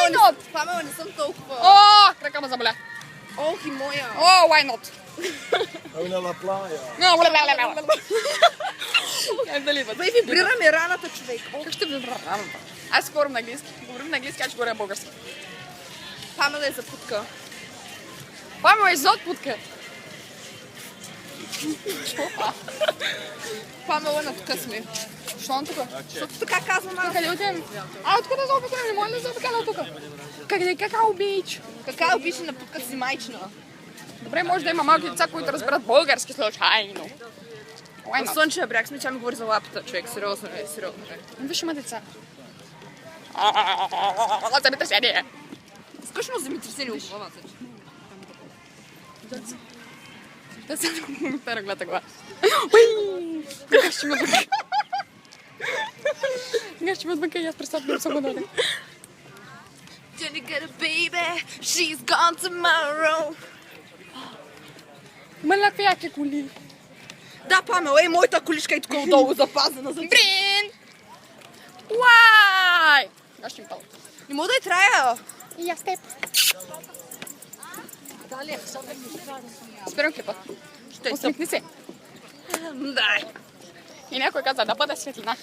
why not? Памела, не съм толкова. О, крака ме заболя. Ох и моя. О, why not? Una la playa. Дали идват? Бей, вибрираме раната, човек. Как ще вибра раната? Аз говорим на английски. Говорим на английски, аз ще говоря български. Памела е за путка. Памела е за отпутка. Памела на тука сме. Що на тука? Защото така казвам аз. Къде отидем? Откъде заобиколим? Не може да заобикаля от тука. Къде? Какао бич? Какао пише на путка си майчина. Добре, може да има малки деца, които разберат български случайно. Why В not? Слънчев бряг сме, тя ми говори за лапата, човек. Сериозно е, сериозно е. Виж, има деца. Земетресение. Скучно земетресение в главата. Да се коментара гледата глава. Как ще ме отвъка? Как ще ме отвъка и аз представям само да. Jenny get a baby, she's gone tomorrow. Има ли някакви яки коли? Да, Памела, и моята количка е тук отдолу запазена за теб. Брин! Уай! Аз ще им пал. Не мога да я трая. И аз теб. Спирам клипа. Ще Усмихни се. Да. И някой каза да бъде светлина.